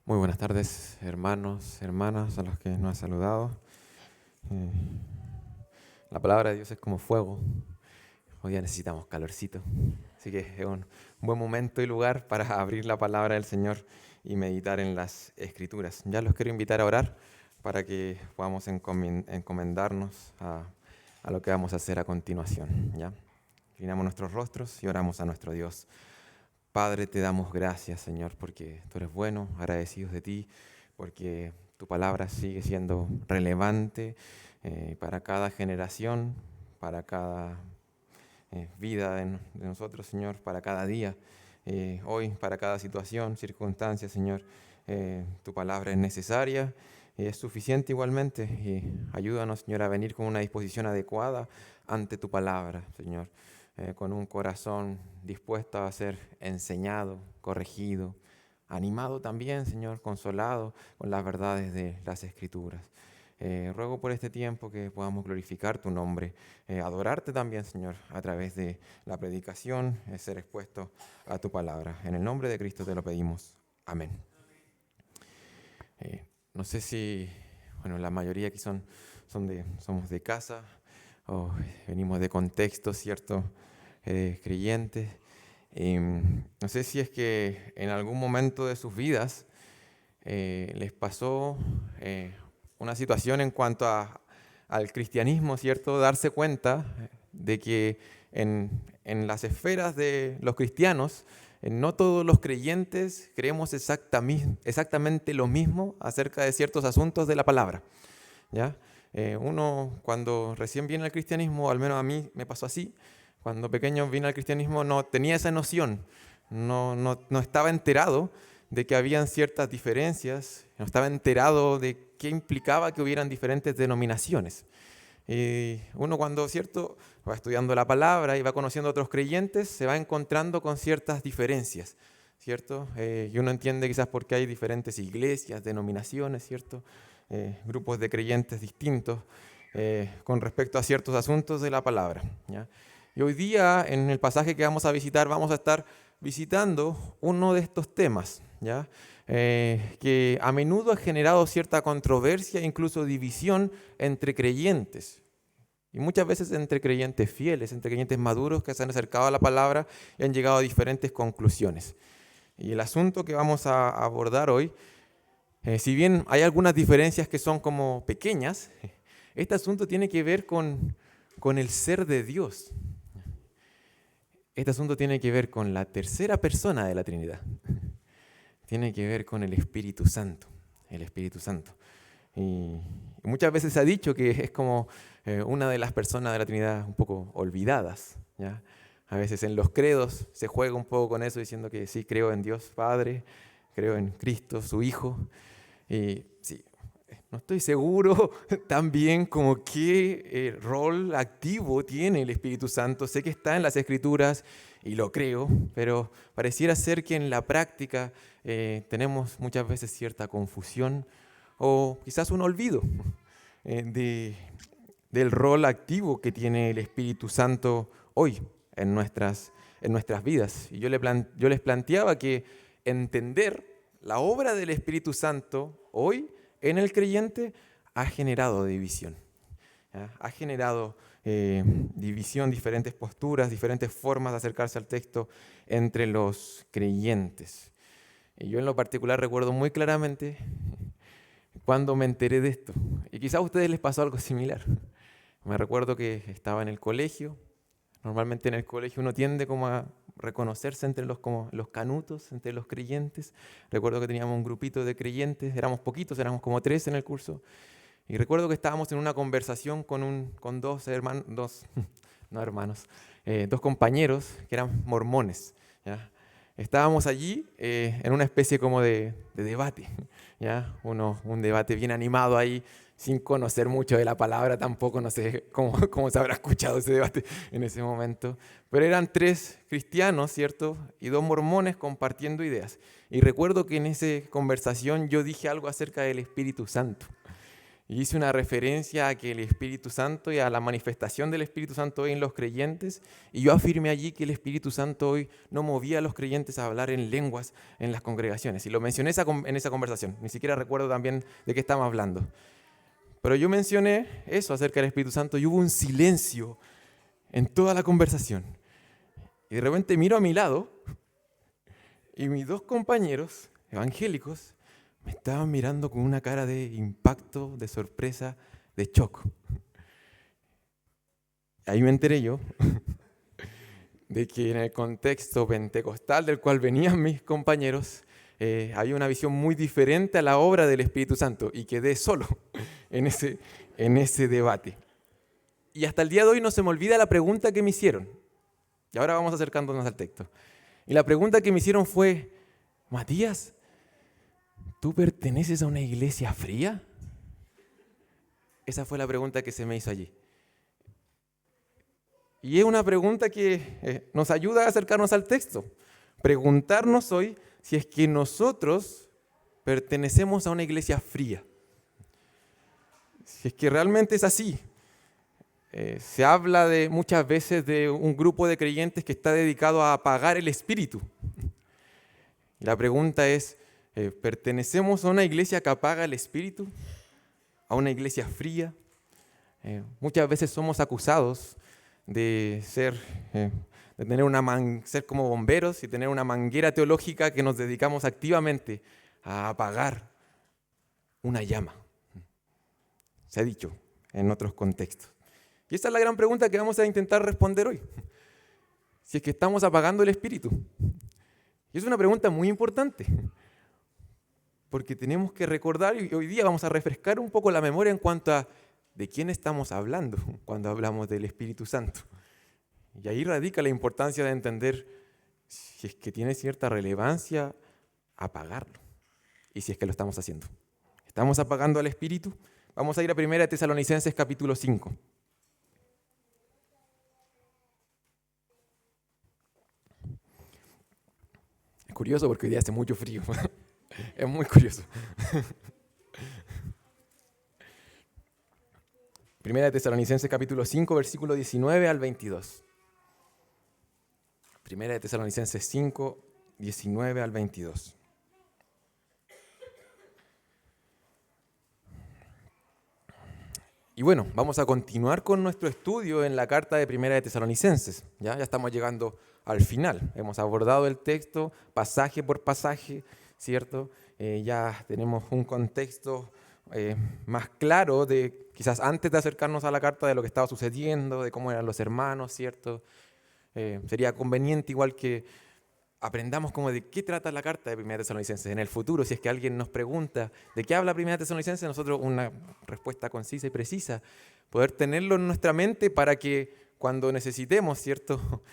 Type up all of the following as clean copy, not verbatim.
Muy buenas tardes, hermanos, hermanas, a los que nos han saludado. Eh, la palabra de Dios es como fuego. Hoy día necesitamos calorcito. Así que es un buen momento y lugar para abrir la palabra del Señor y meditar en las Escrituras. Ya los quiero invitar a orar para que podamos encomendarnos a lo que vamos a hacer a continuación. ¿Ya? Inclinamos nuestros rostros y oramos a nuestro Dios. Padre, te damos gracias, Señor, porque tú eres bueno, agradecidos de ti, porque tu palabra sigue siendo relevante para cada generación, para cada vida de nosotros, Señor, para cada día, hoy, para cada situación, circunstancia, Señor. Tu palabra es necesaria y es suficiente igualmente. Y ayúdanos, Señor, a venir con una disposición adecuada ante tu palabra, Señor. Con un corazón dispuesto a ser enseñado, corregido, animado también, Señor, consolado con las verdades de las Escrituras. Ruego por este tiempo que podamos glorificar tu nombre, adorarte también, Señor, a través de la predicación, ser expuesto a tu palabra. En el nombre de Cristo te lo pedimos. Amén. No sé si, bueno, la mayoría aquí somos de casa o venimos de contextos, ¿cierto? Creyentes. No sé si es que en algún momento de sus vidas les pasó una situación en cuanto al cristianismo, ¿cierto? Darse cuenta de que en las esferas de los cristianos, no todos los creyentes creemos exactamente lo mismo acerca de ciertos asuntos de la palabra, ¿ya? Uno cuando recién viene al cristianismo, al menos a mí me pasó así, cuando pequeño vine al cristianismo no tenía esa noción, no estaba enterado de que habían ciertas diferencias, no estaba enterado de qué implicaba que hubieran diferentes denominaciones. Y uno cuando, ¿cierto?, va estudiando la palabra y va conociendo a otros creyentes, se va encontrando con ciertas diferencias, ¿cierto? Y uno entiende quizás por qué hay diferentes iglesias, denominaciones, ¿cierto? Grupos de creyentes distintos con respecto a ciertos asuntos de la palabra, ¿ya? Y hoy día, en el pasaje que vamos a visitar, vamos a estar visitando uno de estos temas, ¿ya? Que a menudo ha generado cierta controversia e incluso división entre creyentes. Y muchas veces entre creyentes fieles, entre creyentes maduros que se han acercado a la palabra y han llegado a diferentes conclusiones. Y el asunto que vamos a abordar hoy, si bien hay algunas diferencias que son como pequeñas, este asunto tiene que ver con el ser de Dios. Este asunto tiene que ver con la tercera persona de la Trinidad. Tiene que ver con el Espíritu Santo. El Espíritu Santo. Y muchas veces se ha dicho que es como una de las personas de la Trinidad un poco olvidadas, ¿ya? A veces en los credos se juega un poco con eso diciendo que sí, creo en Dios Padre, creo en Cristo, su Hijo. Y sí, no estoy seguro también como qué rol activo tiene el Espíritu Santo. Sé que está en las Escrituras y lo creo, pero pareciera ser que en la práctica tenemos muchas veces cierta confusión o quizás un olvido del rol activo que tiene el Espíritu Santo hoy en nuestras vidas. Y yo les planteaba que entender la obra del Espíritu Santo hoy en el creyente ha generado división. ¿Ya? Ha generado división, diferentes posturas, diferentes formas de acercarse al texto entre los creyentes. Y yo en lo particular recuerdo muy claramente cuando me enteré de esto. Y quizás a ustedes les pasó algo similar. Me recuerdo que estaba en el colegio. Normalmente en el colegio uno tiende como a reconocerse entre como los canutos, entre los creyentes. Recuerdo que teníamos un grupito de creyentes, éramos poquitos, éramos como 3 en el curso. Y recuerdo que estábamos en una conversación con dos hermanos, no hermanos, dos compañeros que eran mormones, ¿ya? Estábamos allí en una especie como de debate, ¿ya? Un debate bien animado ahí, sin conocer mucho de la palabra tampoco, no sé cómo se habrá escuchado ese debate en ese momento. Pero eran 3 cristianos, ¿cierto? Y 2 mormones compartiendo ideas. Y recuerdo que en esa conversación yo dije algo acerca del Espíritu Santo. Y hice una referencia a que el Espíritu Santo y a la manifestación del Espíritu Santo hoy en los creyentes. Y yo afirmé allí que el Espíritu Santo hoy no movía a los creyentes a hablar en lenguas en las congregaciones. Y lo mencioné en esa conversación. Ni siquiera recuerdo también de qué estábamos hablando. Pero yo mencioné eso acerca del Espíritu Santo y hubo un silencio en toda la conversación. Y de repente miro a mi lado y mis dos compañeros evangélicos me estaban mirando con una cara de impacto, de sorpresa, de shock. Ahí me enteré yo de que en el contexto pentecostal del cual venían mis compañeros, había una visión muy diferente a la obra del Espíritu Santo y quedé solo en ese debate. Y hasta el día de hoy no se me olvida la pregunta que me hicieron. Y ahora vamos acercándonos al texto. Y la pregunta que me hicieron fue, Matías, ¿tú perteneces a una iglesia fría? Esa fue la pregunta que se me hizo allí. Y es una pregunta que nos ayuda a acercarnos al texto. Preguntarnos hoy si es que nosotros pertenecemos a una iglesia fría. Si es que realmente es así. Se habla muchas veces de un grupo de creyentes que está dedicado a apagar el espíritu. Y la pregunta es, ¿pertenecemos a una iglesia que apaga el espíritu? ¿A una iglesia fría? Muchas veces somos acusados de ser como bomberos y tener una manguera teológica que nos dedicamos activamente a apagar una llama. Se ha dicho en otros contextos. Y esa es la gran pregunta que vamos a intentar responder hoy. Si es que estamos apagando el espíritu. Y es una pregunta muy importante, porque tenemos que recordar, y hoy día vamos a refrescar un poco la memoria en cuanto a de quién estamos hablando cuando hablamos del Espíritu Santo. Y ahí radica la importancia de entender si es que tiene cierta relevancia apagarlo, y si es que lo estamos haciendo. ¿Estamos apagando al Espíritu? Vamos a ir a 1 Tesalonicenses capítulo 5. Es curioso porque hoy día hace mucho frío. Es muy curioso. 1 Tesalonicenses capítulo 5, versículo 19 al 22. 1 Tesalonicenses 5, 19 al 22. Y bueno, vamos a continuar con nuestro estudio en la carta de 1 Tesalonicenses. Ya estamos llegando al final. Hemos abordado el texto pasaje por pasaje, ¿cierto? Ya tenemos un contexto más claro de quizás antes de acercarnos a la carta de lo que estaba sucediendo, de cómo eran los hermanos, ¿cierto? Sería conveniente igual que aprendamos como de qué trata la carta de 1 Tesalonicenses. En el futuro, si es que alguien nos pregunta de qué habla 1 Tesalonicenses, nosotros una respuesta concisa y precisa, poder tenerlo en nuestra mente para que cuando necesitemos, ¿cierto?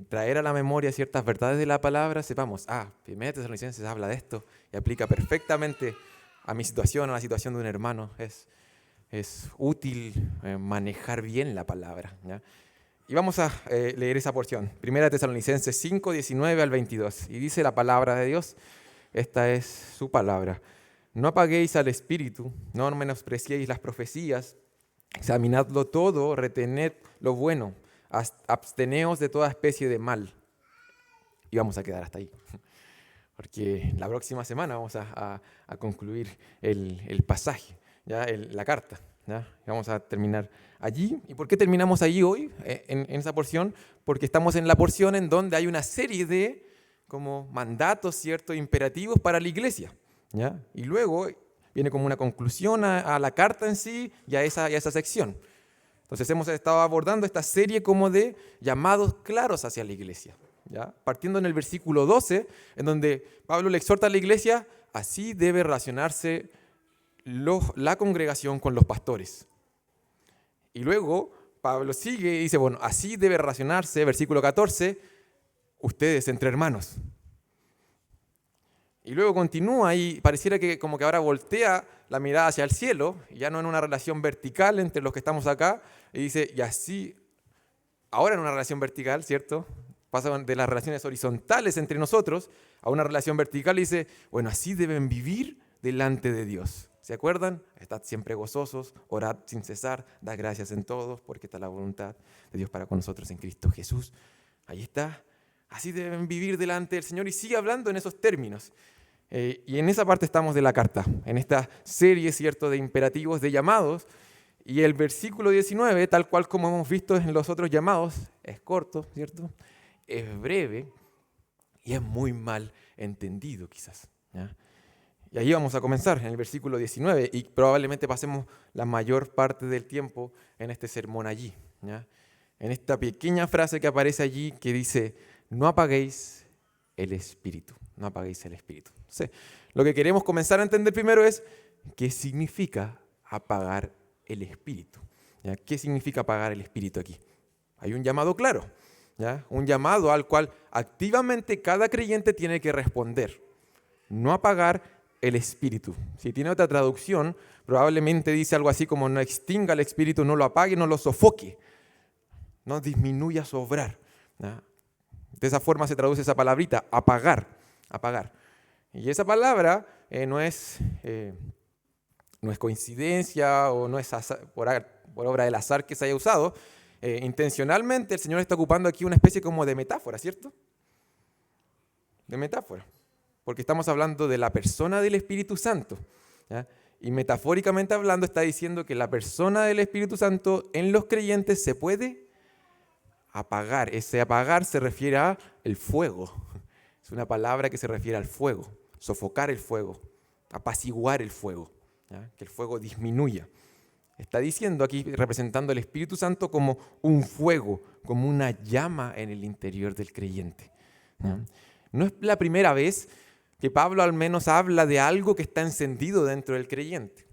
Traer a la memoria ciertas verdades de la palabra, sepamos, 1 Tesalonicenses habla de esto y aplica perfectamente a mi situación, a la situación de un hermano. Es útil manejar bien la palabra, ¿ya? Y vamos a leer esa porción, 1 Tesalonicenses 5, 19 al 22. Y dice la palabra de Dios, esta es su palabra. No apaguéis al espíritu, no menospreciéis las profecías, examinadlo todo, retened lo bueno, absteneos de toda especie de mal. Y vamos a quedar hasta ahí, porque la próxima semana vamos a concluir el pasaje, ¿ya? La carta. ¿Ya? Vamos a terminar allí. ¿Y por qué terminamos allí hoy, en esa porción? Porque estamos en la porción en donde hay una serie de como mandatos, ¿cierto? Imperativos para la iglesia, ¿ya? Y luego viene como una conclusión a la carta en sí y a esa sección. Entonces hemos estado abordando esta serie como de llamados claros hacia la iglesia, ¿ya? Partiendo en el versículo 12, en donde Pablo le exhorta a la iglesia, así debe relacionarse la congregación con los pastores. Y luego Pablo sigue y dice, bueno, así debe relacionarse, versículo 14, ustedes entre hermanos. Y luego continúa y pareciera que como que ahora voltea la mirada hacia el cielo, ya no en una relación vertical entre los que estamos acá, y dice, y así, ahora en una relación vertical, ¿cierto? Pasa de las relaciones horizontales entre nosotros a una relación vertical y dice, bueno, así deben vivir delante de Dios. ¿Se acuerdan? Estad siempre gozosos, orad sin cesar, dad gracias en todos, porque esta es la voluntad de Dios para con nosotros en Cristo Jesús. Ahí está. Así deben vivir delante del Señor y sigue hablando en esos términos. Y en esa parte estamos de la carta, en esta serie, ¿cierto?, de imperativos, de llamados. Y el versículo 19, tal cual como hemos visto en los otros llamados, es corto, ¿cierto? Es breve y es muy mal entendido quizás, ¿ya? Y ahí vamos a comenzar, en el versículo 19, y probablemente pasemos la mayor parte del tiempo en este sermón allí, ¿ya? En esta pequeña frase que aparece allí que dice, no apaguéis el espíritu, no apaguéis el espíritu. Entonces, lo que queremos comenzar a entender primero es qué significa apagar el espíritu, ¿ya? ¿Qué significa apagar el espíritu aquí? Hay un llamado claro, ¿ya? Un llamado al cual activamente cada creyente tiene que responder. No apagar el espíritu. Si tiene otra traducción, probablemente dice algo así como no extinga el espíritu, no lo apague, no lo sofoque, no disminuya su obrar, ¿ya? De esa forma se traduce esa palabrita, apagar, apagar. Y esa palabra no es coincidencia o no es por obra del azar que se haya usado. Intencionalmente el Señor está ocupando aquí una especie como de metáfora, ¿cierto? De metáfora. Porque estamos hablando de la persona del Espíritu Santo, ¿ya? Y metafóricamente hablando está diciendo que la persona del Espíritu Santo en los creyentes se puede apagar. Ese apagar se refiere a el fuego. Es una palabra que se refiere al fuego, sofocar el fuego, apaciguar el fuego, ¿ya? Que el fuego disminuya. Está diciendo aquí, representando al Espíritu Santo como un fuego, como una llama en el interior del creyente, ¿ya? No es la primera vez que Pablo al menos habla de algo que está encendido dentro del creyente.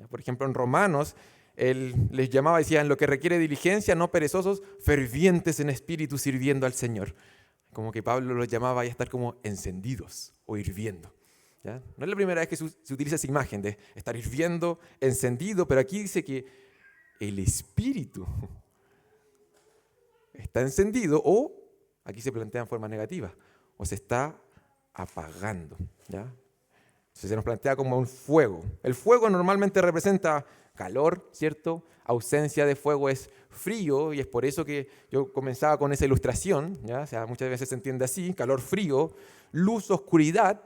Por ejemplo, en Romanos, él les llamaba, decía, en lo que requiere diligencia, no perezosos, fervientes en espíritu, sirviendo al Señor. Como que Pablo los llamaba a estar como encendidos o hirviendo, ¿ya? No es la primera vez que se utiliza esa imagen de estar hirviendo, encendido, pero aquí dice que el espíritu está encendido o, aquí se plantea en forma negativa, o se está apagando, ¿ya? Entonces se nos plantea como un fuego. El fuego normalmente representa calor, ¿cierto? Ausencia de fuego es frío y es por eso que yo comenzaba con esa ilustración, ¿ya? O sea, muchas veces se entiende así, calor, frío, luz, oscuridad.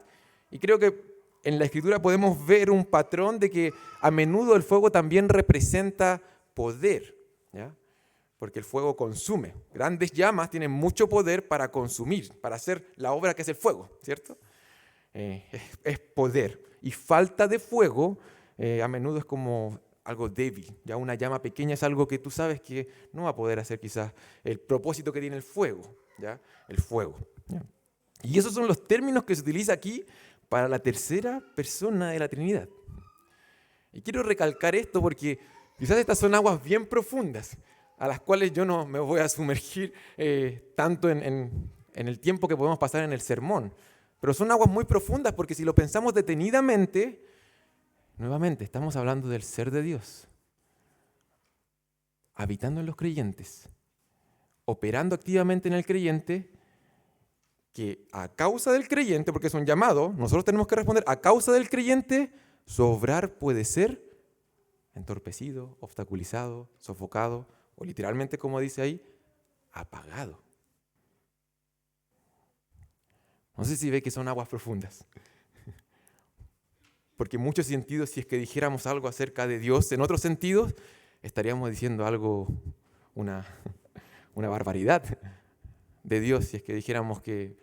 Y creo que en la Escritura podemos ver un patrón de que a menudo el fuego también representa poder, ¿ya? Porque el fuego consume. Grandes llamas tienen mucho poder para consumir, para hacer la obra que es el fuego, ¿cierto? Es poder. Y falta de fuego a menudo es como algo débil. Ya una llama pequeña es algo que tú sabes que no va a poder hacer quizás el propósito que tiene el fuego, ¿ya? El fuego, ¿ya? Y esos son los términos que se utiliza aquí para la tercera persona de la Trinidad. Y quiero recalcar esto porque quizás estas son aguas bien profundas, a las cuales yo no me voy a sumergir tanto en el tiempo que podemos pasar en el sermón. Pero son aguas muy profundas porque si lo pensamos detenidamente, nuevamente estamos hablando del ser de Dios, habitando en los creyentes, operando activamente en el creyente, que a causa del creyente, porque es un llamado, nosotros tenemos que responder, a causa del creyente, su obrar puede ser entorpecido, obstaculizado, sofocado, o literalmente, como dice ahí, apagado. No sé si ve que son aguas profundas. Porque en muchos sentidos, si es que dijéramos algo acerca de Dios, en otros sentidos, estaríamos diciendo algo, una barbaridad de Dios, si es que dijéramos que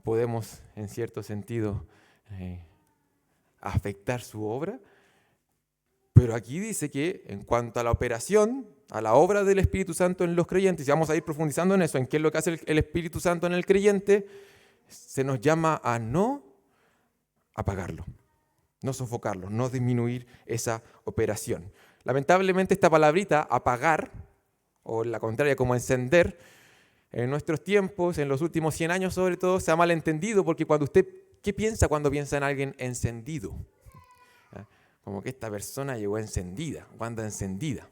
podemos, en cierto sentido, afectar su obra. Pero aquí dice que en cuanto a la operación, a la obra del Espíritu Santo en los creyentes, y vamos a ir profundizando en eso, en qué es lo que hace el Espíritu Santo en el creyente, se nos llama a no apagarlo, no sofocarlo, no disminuir esa operación. Lamentablemente esta palabrita, apagar, o la contraria como encender, en nuestros tiempos, en los últimos 100 años sobre todo, se ha malentendido porque cuando usted, ¿qué piensa cuando piensa en alguien encendido? Como que esta persona llegó encendida, o anda encendida.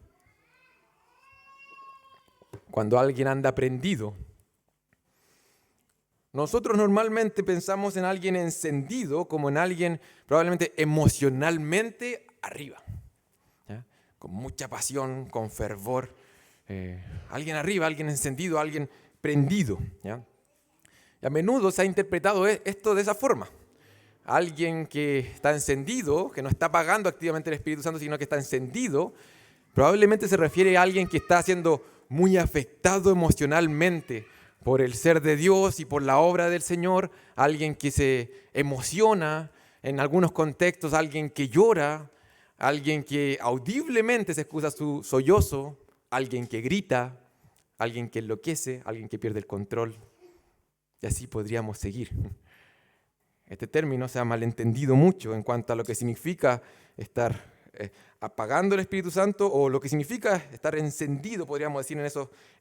Cuando alguien anda prendido, Nosotros normalmente pensamos en alguien encendido como en alguien probablemente emocionalmente arriba, ¿ya? Con mucha pasión, con fervor. Alguien arriba, alguien encendido, alguien prendido, ¿ya? Y a menudo se ha interpretado esto de esa forma. Alguien que está encendido, que no está apagando activamente el Espíritu Santo, sino que está encendido, probablemente se refiere a alguien que está siendo muy afectado emocionalmente por el ser de Dios y por la obra del Señor, alguien que se emociona, en algunos contextos alguien que llora, alguien que audiblemente se excusa su sollozo, alguien que grita, alguien que enloquece, alguien que pierde el control. Y así podríamos seguir. Este término se ha malentendido mucho en cuanto a lo que significa estar apagando el Espíritu Santo o lo que significa estar encendido, podríamos decir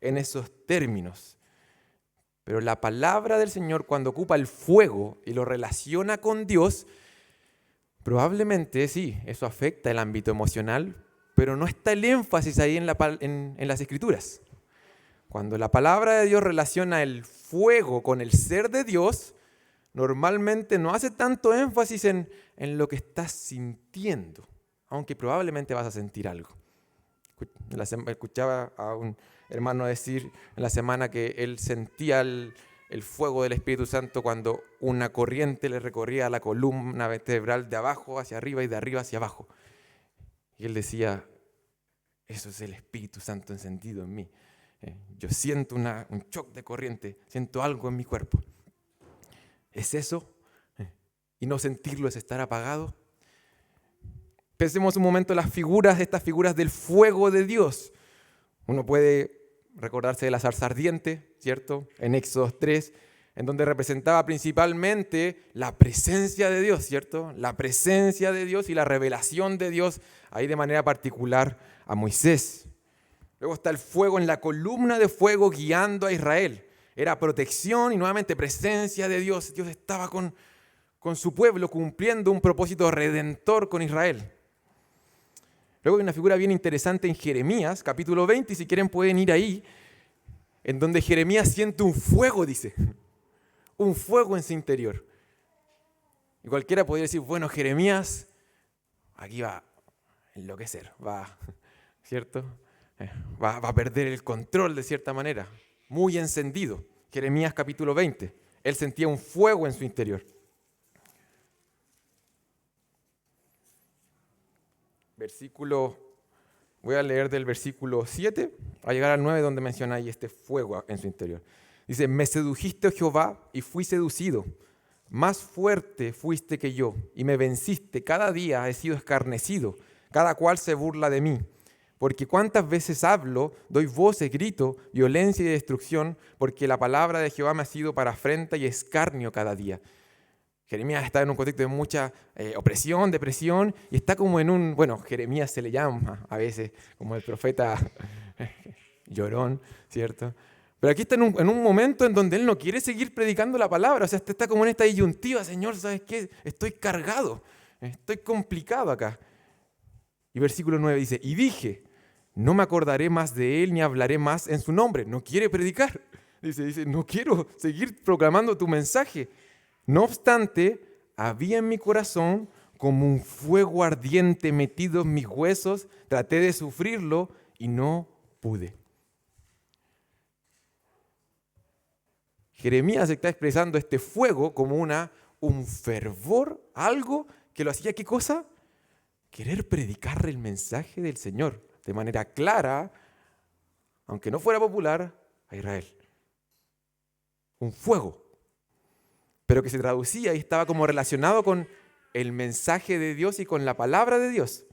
en esos términos. Pero la palabra del Señor, cuando ocupa el fuego y lo relaciona con Dios, probablemente sí, eso afecta el ámbito emocional, pero no está el énfasis ahí en las Escrituras. Cuando la palabra de Dios relaciona el fuego con el ser de Dios, normalmente no hace tanto énfasis en lo que estás sintiendo, aunque probablemente vas a sentir algo. Escuchaba a un hermano decir en la semana que él sentía el fuego del Espíritu Santo cuando una corriente le recorría la columna vertebral de abajo hacia arriba y de arriba hacia abajo. Y él decía, eso es el Espíritu Santo encendido en mí. Yo siento un shock de corriente, siento algo en mi cuerpo. ¿Es eso? ¿Y no sentirlo es estar apagado? Pensemos un momento en estas figuras del fuego de Dios. Uno puede recordarse de la zarza ardiente, ¿cierto? En Éxodo 3, en donde representaba principalmente la presencia de Dios, ¿cierto? La presencia de Dios y la revelación de Dios, ahí de manera particular a Moisés. Luego está el fuego en la columna de fuego guiando a Israel. Era protección y nuevamente presencia de Dios. Dios estaba con su pueblo cumpliendo un propósito redentor con Israel. Luego hay una figura bien interesante en Jeremías, capítulo 20, y si quieren pueden ir ahí, en donde Jeremías siente un fuego, dice, un fuego en su interior. Y cualquiera podría decir, bueno, Jeremías, aquí va a enloquecer, ¿cierto? Va a perder el control de cierta manera, muy encendido. Jeremías capítulo 20, él sentía un fuego en su interior. Voy a leer del versículo 7 a llegar al 9 donde menciona ahí este fuego en su interior. Dice, me sedujiste, oh Jehová, y fui seducido. Más fuerte fuiste que yo, y me venciste. Cada día he sido escarnecido, cada cual se burla de mí. Porque cuántas veces hablo, doy voces, grito, violencia y destrucción, porque la palabra de Jehová me ha sido para afrenta y escarnio cada día. Jeremías está en un contexto de mucha opresión, depresión, y está como Jeremías se le llama a veces como el profeta llorón, ¿cierto? Pero aquí está en un momento en donde él no quiere seguir predicando la palabra, o sea, está como en esta disyuntiva, Señor, ¿sabes qué? Estoy cargado, estoy complicado acá. Y versículo 9 dice, y dije, no me acordaré más de él ni hablaré más en su nombre. No quiere predicar. Dice, no quiero seguir proclamando tu mensaje. No obstante, había en mi corazón como un fuego ardiente metido en mis huesos. Traté de sufrirlo y no pude. Jeremías está expresando este fuego como un fervor, algo que lo hacía, ¿qué cosa? Querer predicar el mensaje del Señor de manera clara, aunque no fuera popular, a Israel. Un fuego, pero que se traducía y estaba como relacionado con el mensaje de Dios y con la palabra de Dios.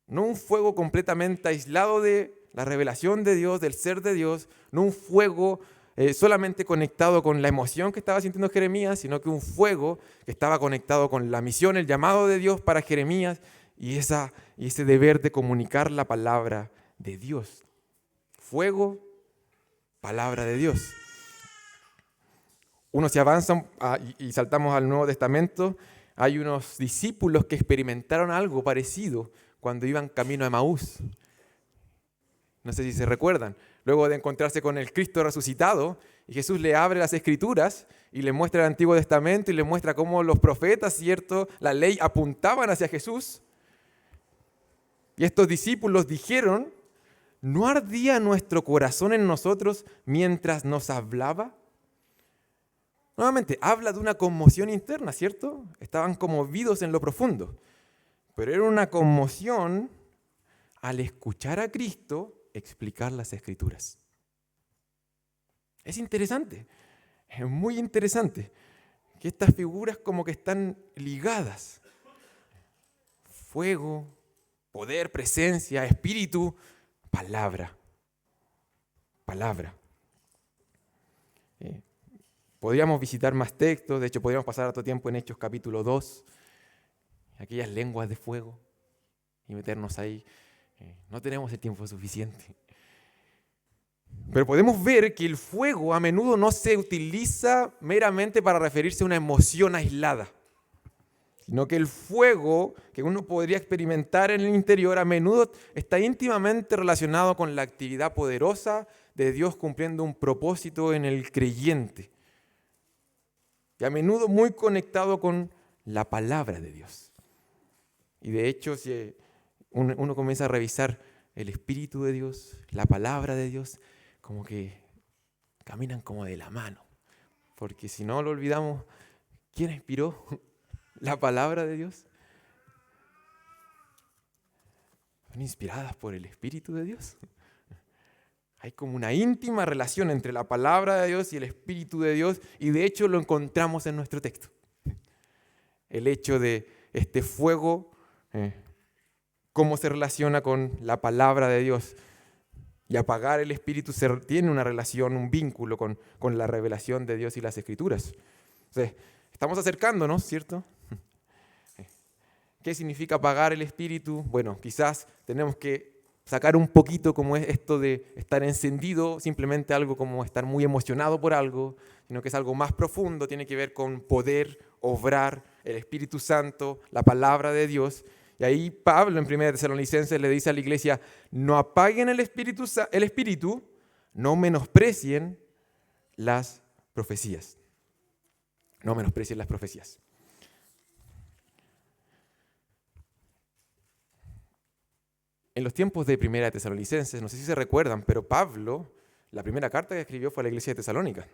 No un fuego completamente aislado de la revelación de Dios, del ser de Dios, no un fuego solamente conectado con la emoción que estaba sintiendo Jeremías, sino que un fuego que estaba conectado con la misión, el llamado de Dios para Jeremías y ese deber de comunicar la palabra de Dios. Fuego, palabra de Dios. Uno se avanza y saltamos al Nuevo Testamento. Hay unos discípulos que experimentaron algo parecido cuando iban camino a Emaús. No sé si se recuerdan. luego de encontrarse con el Cristo resucitado, y Jesús le abre las Escrituras y le muestra el Antiguo Testamento y le muestra cómo los profetas, ¿cierto?, la ley apuntaban hacia Jesús. Y estos discípulos dijeron, ¿no ardía nuestro corazón en nosotros mientras nos hablaba? Nuevamente, habla de una conmoción interna, ¿cierto? Estaban conmovidos en lo profundo. Pero era una conmoción al escuchar a Cristo explicar las Escrituras. Es interesante, es muy interesante que estas figuras como que están ligadas. Fuego, poder, presencia, espíritu, palabra. Palabra. Podríamos visitar más textos, de hecho podríamos pasar otro tiempo en Hechos capítulo 2, aquellas lenguas de fuego, y meternos ahí. No tenemos el tiempo suficiente. Pero podemos ver que el fuego a menudo no se utiliza meramente para referirse a una emoción aislada, sino que el fuego que uno podría experimentar en el interior a menudo está íntimamente relacionado con la actividad poderosa de Dios cumpliendo un propósito en el creyente. Y a menudo muy conectado con la palabra de Dios. Y de hecho, si uno comienza a revisar el Espíritu de Dios, la palabra de Dios, como que caminan como de la mano. Porque si no lo olvidamos, ¿quién inspiró la palabra de Dios? Son inspiradas por el Espíritu de Dios. Hay como una íntima relación entre la palabra de Dios y el Espíritu de Dios, y de hecho lo encontramos en nuestro texto. El hecho de este fuego, cómo se relaciona con la palabra de Dios. Y apagar el Espíritu tiene una relación, un vínculo con la revelación de Dios y las Escrituras. Entonces, estamos acercándonos, ¿cierto? ¿Qué significa apagar el Espíritu? Bueno, quizás tenemos que sacar un poquito como es esto de estar encendido, simplemente algo como estar muy emocionado por algo, sino que es algo más profundo, tiene que ver con poder, obrar, el Espíritu Santo, la palabra de Dios. Y ahí Pablo en 1 Tesalonicenses le dice a la iglesia, no apaguen el espíritu, no menosprecien las profecías. No menosprecien las profecías. En los tiempos de 1 Tesalonicenses, no sé si se recuerdan, pero Pablo, la primera carta que escribió fue a la iglesia de Tesalónica.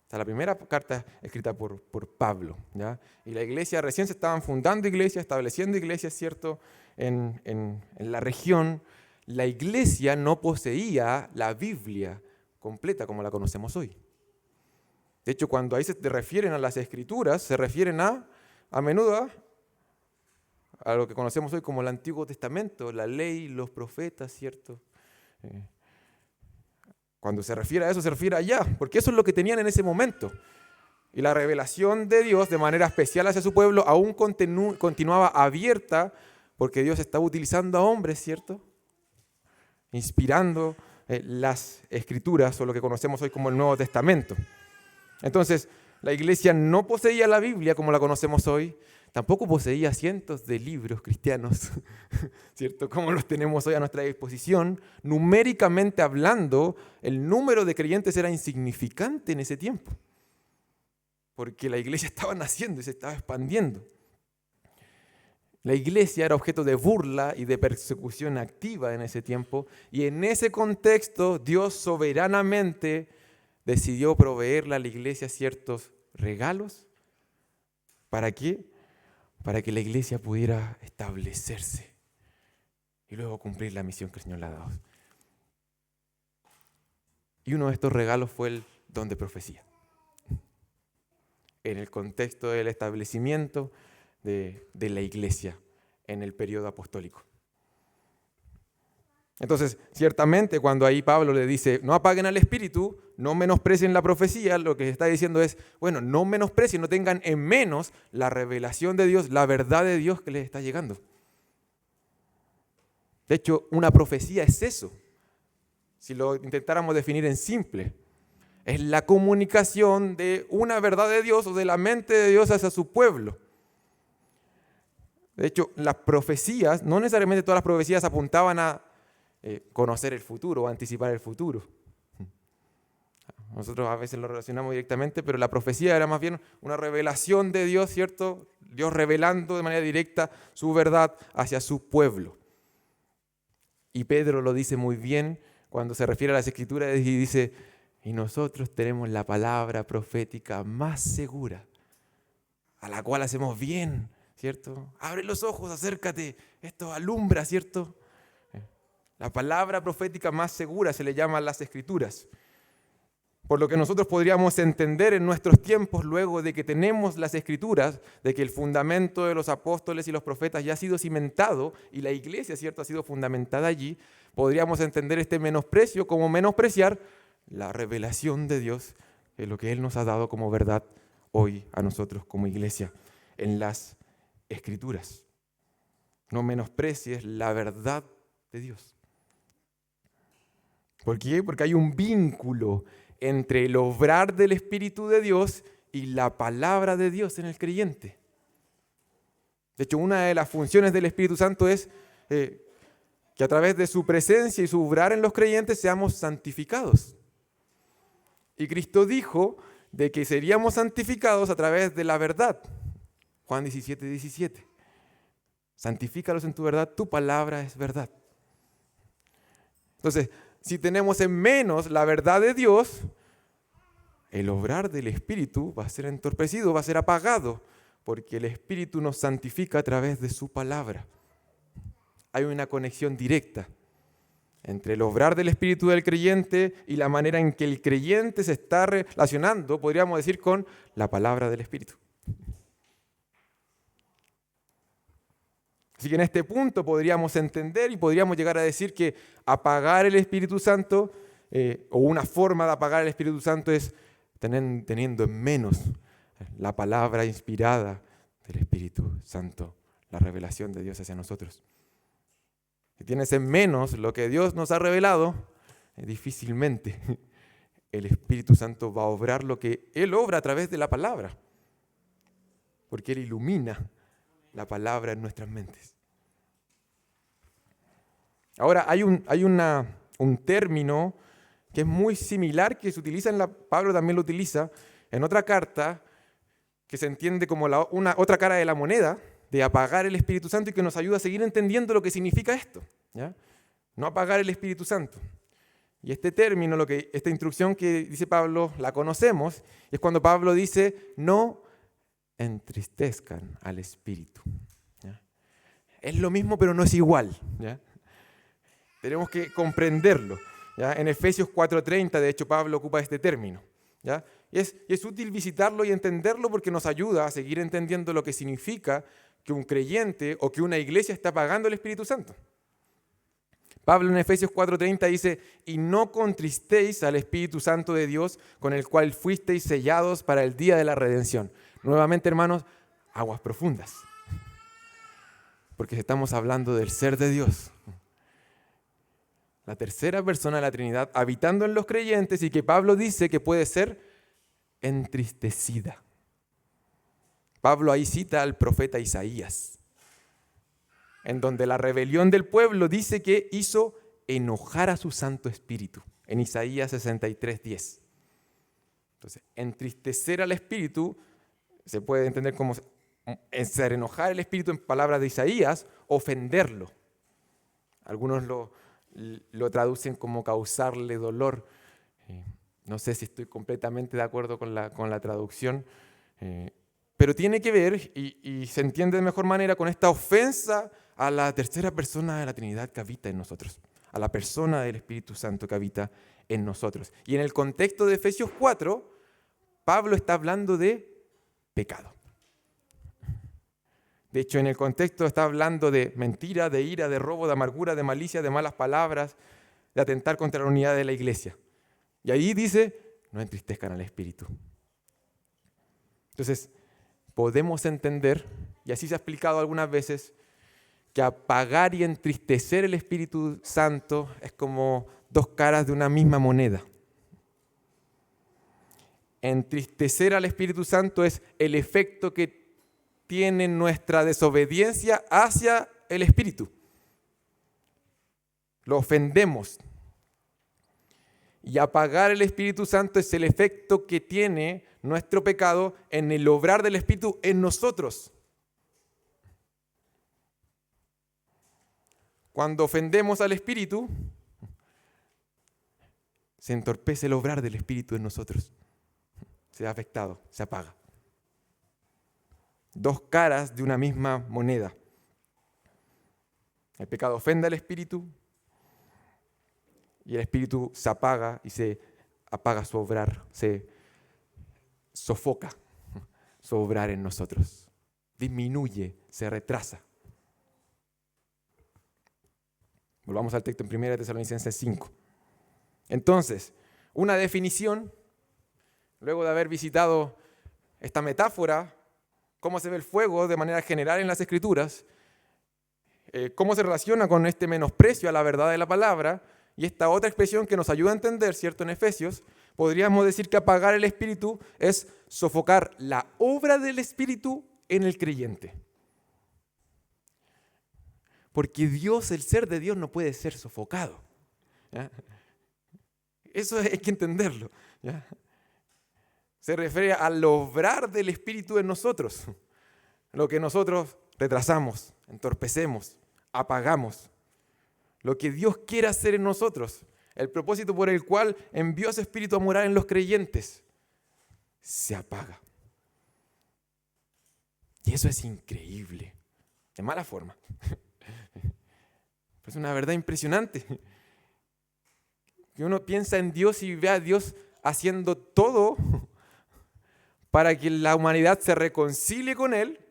O sea, la primera carta escrita por Pablo, ¿ya? Y la iglesia recién se estaban fundando iglesias, estableciendo iglesias, ¿cierto? En la región. La iglesia no poseía la Biblia completa como la conocemos hoy. De hecho, cuando ahí se refieren a las Escrituras, se refieren a menudo a lo que conocemos hoy como el Antiguo Testamento, la ley, los profetas, ¿cierto? Cuando se refiere a eso, se refiere allá, porque eso es lo que tenían en ese momento. Y la revelación de Dios, de manera especial hacia su pueblo, aún continuaba abierta, porque Dios estaba utilizando a hombres, ¿cierto? Inspirando las Escrituras, o lo que conocemos hoy como el Nuevo Testamento. Entonces, la iglesia no poseía la Biblia como la conocemos hoy, tampoco poseía cientos de libros cristianos, ¿cierto? Como los tenemos hoy a nuestra disposición. Numéricamente hablando, el número de creyentes era insignificante en ese tiempo, porque la iglesia estaba naciendo y se estaba expandiendo. La iglesia era objeto de burla y de persecución activa en ese tiempo, y en ese contexto Dios soberanamente decidió proveerle a la iglesia ciertos regalos. ¿Para qué? Para que la iglesia pudiera establecerse y luego cumplir la misión que el Señor le ha dado. Y uno de estos regalos fue el don de profecía. En el contexto del establecimiento de la iglesia en el periodo apostólico. Entonces, ciertamente, cuando ahí Pablo le dice, no apaguen al espíritu, no menosprecien la profecía, lo que está diciendo es, bueno, no menosprecien, no tengan en menos la revelación de Dios, la verdad de Dios que les está llegando. De hecho, una profecía es eso. Si lo intentáramos definir en simple, es la comunicación de una verdad de Dios o de la mente de Dios hacia su pueblo. De hecho, las profecías, no necesariamente todas las profecías apuntaban a conocer el futuro o anticipar el futuro, Nosotros a veces lo relacionamos directamente, pero la profecía era más bien una revelación de Dios, ¿cierto? Dios revelando de manera directa su verdad hacia su pueblo. Y Pedro lo dice muy bien cuando se refiere a las Escrituras y dice, y nosotros tenemos la palabra profética más segura, a la cual hacemos bien, ¿cierto? Abre los ojos, acércate, esto alumbra, ¿cierto? La palabra profética más segura se le llama las Escrituras. Por lo que nosotros podríamos entender en nuestros tiempos, luego de que tenemos las Escrituras, de que el fundamento de los apóstoles y los profetas ya ha sido cimentado y la iglesia, ¿cierto?, ha sido fundamentada allí, podríamos entender este menosprecio como menospreciar la revelación de Dios, que lo que Él nos ha dado como verdad hoy a nosotros como iglesia en las Escrituras. No menosprecies la verdad de Dios. ¿Por qué? Porque hay un vínculo entre el obrar del Espíritu de Dios y la palabra de Dios en el creyente. De hecho, una de las funciones del Espíritu Santo es que a través de su presencia y su obrar en los creyentes seamos santificados. Y Cristo dijo de que seríamos santificados a través de la verdad. Juan 17, 17. Santifícalos en tu verdad, tu palabra es verdad. Entonces, si tenemos en menos la verdad de Dios, el obrar del Espíritu va a ser entorpecido, va a ser apagado, porque el Espíritu nos santifica a través de su palabra. Hay una conexión directa entre el obrar del Espíritu del creyente y la manera en que el creyente se está relacionando, podríamos decir, con la palabra del Espíritu. Así que en este punto podríamos entender y podríamos llegar a decir que apagar el Espíritu Santo, o una forma de apagar el Espíritu Santo es teniendo en menos la palabra inspirada del Espíritu Santo, la revelación de Dios hacia nosotros. Si tienes en menos lo que Dios nos ha revelado, difícilmente el Espíritu Santo va a obrar lo que Él obra a través de la palabra, porque Él ilumina la palabra en nuestras mentes. Ahora, hay un término que es muy similar, que se utiliza Pablo también lo utiliza en otra carta, que se entiende como una otra cara de la moneda, de apagar el Espíritu Santo, y que nos ayuda a seguir entendiendo lo que significa esto, ¿ya? No apagar el Espíritu Santo. Y este término, esta instrucción que dice Pablo, la conocemos, y es cuando Pablo dice, no entristezcan al Espíritu, ¿ya? Es lo mismo, pero no es igual, ¿ya? Tenemos que comprenderlo, ¿ya? En Efesios 4:30, de hecho, Pablo ocupa este término, ¿ya? Y es útil visitarlo y entenderlo porque nos ayuda a seguir entendiendo lo que significa que un creyente o que una iglesia está apagando el Espíritu Santo. Pablo en Efesios 4:30 dice, y no contristéis al Espíritu Santo de Dios, con el cual fuisteis sellados para el día de la redención. Nuevamente, hermanos, aguas profundas, porque estamos hablando del ser de Dios, la tercera persona de la Trinidad, habitando en los creyentes, y que Pablo dice que puede ser entristecida. Pablo ahí cita al profeta Isaías, en donde la rebelión del pueblo dice que hizo enojar a su Santo Espíritu, en Isaías 63:10. Entonces, entristecer al Espíritu se puede entender como hacer enojar el Espíritu, en palabras de Isaías, ofenderlo. Algunos lo traducen como causarle dolor. No sé si estoy completamente de acuerdo con la traducción, pero tiene que ver, y se entiende de mejor manera, con esta ofensa a la tercera persona de la Trinidad que habita en nosotros, a la persona del Espíritu Santo que habita en nosotros. Y en el contexto de Efesios 4, Pablo está hablando de pecado. De hecho, en el contexto está hablando de mentira, de ira, de robo, de amargura, de malicia, de malas palabras, de atentar contra la unidad de la iglesia. Y ahí dice, no entristezcan al Espíritu. Entonces, podemos entender, y así se ha explicado algunas veces, que apagar y entristecer el Espíritu Santo es como dos caras de una misma moneda. Entristecer al Espíritu Santo es el efecto que tiene nuestra desobediencia hacia el Espíritu. Lo ofendemos. Y apagar el Espíritu Santo es el efecto que tiene nuestro pecado en el obrar del Espíritu en nosotros. Cuando ofendemos al Espíritu, se entorpece el obrar del Espíritu en nosotros. Se ve afectado, se apaga. Dos caras de una misma moneda. El pecado ofende al Espíritu y el Espíritu se apaga y se apaga su obrar, se sofoca su obrar en nosotros. Disminuye, se retrasa. Volvamos al texto en 1 Tesalonicenses 5. Entonces, una definición, luego de haber visitado esta metáfora, cómo se ve el fuego de manera general en las Escrituras, cómo se relaciona con este menosprecio a la verdad de la palabra, y esta otra expresión que nos ayuda a entender, ¿cierto? En Efesios, podríamos decir que apagar el Espíritu es sofocar la obra del Espíritu en el creyente. Porque Dios, el ser de Dios, no puede ser sofocado. ¿Ya? Eso hay que entenderlo. ¿Ya? Se refiere al obrar del Espíritu en nosotros. Lo que nosotros retrasamos, entorpecemos, apagamos. Lo que Dios quiere hacer en nosotros. El propósito por el cual envió a su Espíritu a morar en los creyentes. Se apaga. Y eso es increíble. De mala forma. Es una verdad impresionante. Que uno piensa en Dios y ve a Dios haciendo todo para que la humanidad se reconcilie con Él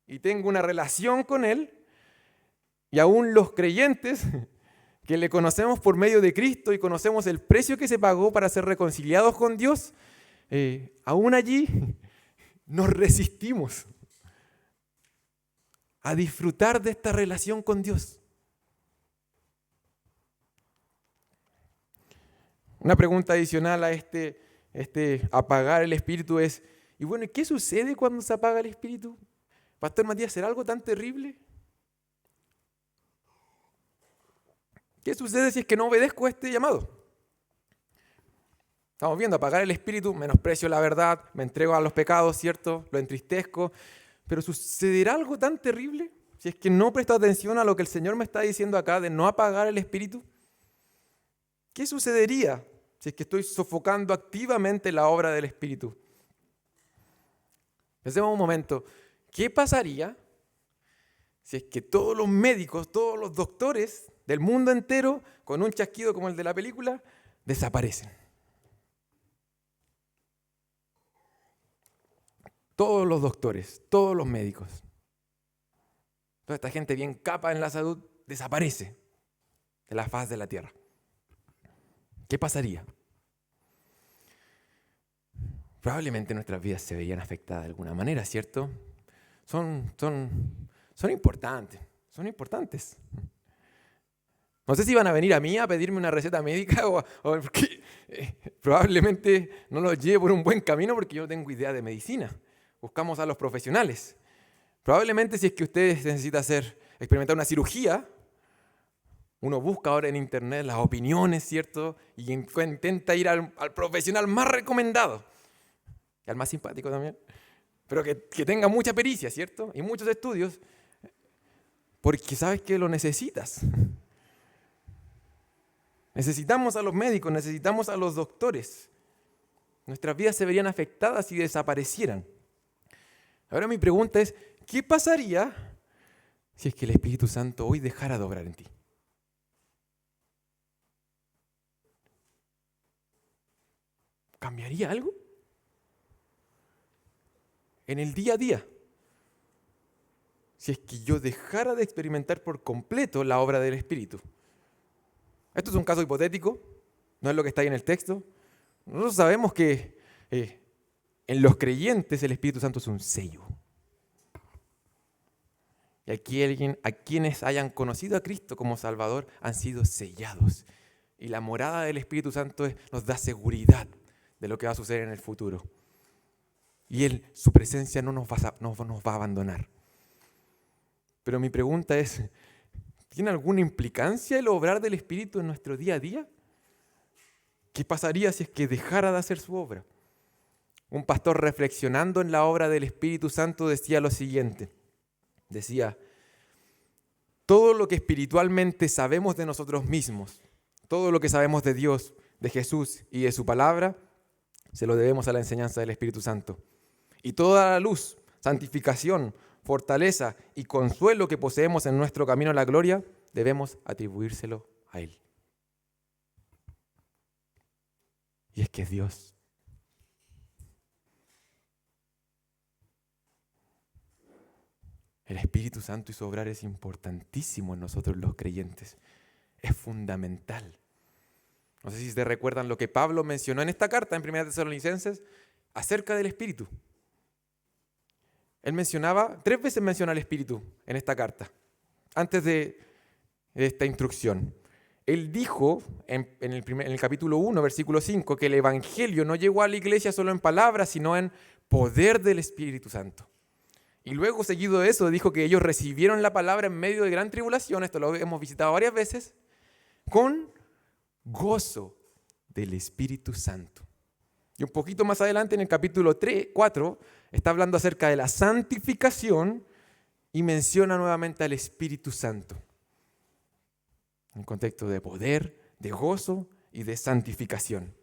y tenga una relación con Él. Y aún los creyentes que le conocemos por medio de Cristo y conocemos el precio que se pagó para ser reconciliados con Dios, aún allí nos resistimos a disfrutar de esta relación con Dios. Una pregunta adicional a este apagar el Espíritu es, y bueno, ¿qué sucede cuando se apaga el Espíritu? Pastor Matías, ¿será algo tan terrible? ¿Qué sucede si es que no obedezco a este llamado? Estamos viendo, apagar el Espíritu, menosprecio la verdad, me entrego a los pecados, ¿cierto? Lo entristezco. Pero ¿sucederá algo tan terrible si es que no presto atención a lo que el Señor me está diciendo acá de no apagar el Espíritu? ¿Qué sucedería si es que estoy sofocando activamente la obra del Espíritu? Pensemos un momento, ¿qué pasaría si es que todos los médicos, todos los doctores del mundo entero, con un chasquido como el de la película, desaparecen? Todos los doctores, todos los médicos, toda esta gente bien capa en la salud, desaparece de la faz de la tierra. ¿Qué pasaría? Probablemente nuestras vidas se verían afectadas de alguna manera, ¿cierto? Son importantes, son importantes. No sé si van a venir a mí a pedirme una receta médica o porque probablemente no los lleve por un buen camino porque yo no tengo idea de medicina. Buscamos a los profesionales. Probablemente si es que usted necesita experimentar una cirugía, uno busca ahora en internet las opiniones, ¿cierto? Y intenta ir al profesional más recomendado. Y al más simpático también. Pero que tenga mucha pericia, ¿cierto? Y muchos estudios. Porque sabes que lo necesitas. Necesitamos a los médicos, necesitamos a los doctores. Nuestras vidas se verían afectadas si desaparecieran. Ahora mi pregunta es, ¿qué pasaría si es que el Espíritu Santo hoy dejara de obrar en ti? ¿Cambiaría algo? En el día a día. Si es que yo dejara de experimentar por completo la obra del Espíritu. Esto es un caso hipotético, no es lo que está ahí en el texto. Nosotros sabemos que en los creyentes el Espíritu Santo es un sello. Y aquí a quienes hayan conocido a Cristo como Salvador han sido sellados. Y la morada del Espíritu Santo nos da seguridad de lo que va a suceder en el futuro. Y su presencia no nos va a abandonar. Pero mi pregunta es, ¿tiene alguna implicancia el obrar del Espíritu en nuestro día a día? ¿Qué pasaría si es que dejara de hacer su obra? Un pastor, reflexionando en la obra del Espíritu Santo, decía lo siguiente. Decía: todo lo que espiritualmente sabemos de nosotros mismos, todo lo que sabemos de Dios, de Jesús y de su palabra, se lo debemos a la enseñanza del Espíritu Santo. Y toda la luz, santificación, fortaleza y consuelo que poseemos en nuestro camino a la gloria, debemos atribuírselo a Él. Y es que es Dios. El Espíritu Santo y su obrar es importantísimo en nosotros los creyentes. Es fundamental. No sé si se recuerdan lo que Pablo mencionó en esta carta en 1 Tesalonicenses acerca del Espíritu. Él mencionaba, 3 veces menciona el Espíritu en esta carta, antes de esta instrucción. Él dijo en el capítulo 1, versículo 5, que el Evangelio no llegó a la iglesia solo en palabras, sino en poder del Espíritu Santo. Y luego, seguido de eso, dijo que ellos recibieron la palabra en medio de gran tribulación, esto lo hemos visitado varias veces, con gozo del Espíritu Santo. Y un poquito más adelante, en el capítulo 4, está hablando acerca de la santificación y menciona nuevamente al Espíritu Santo. En contexto de poder, de gozo y de santificación.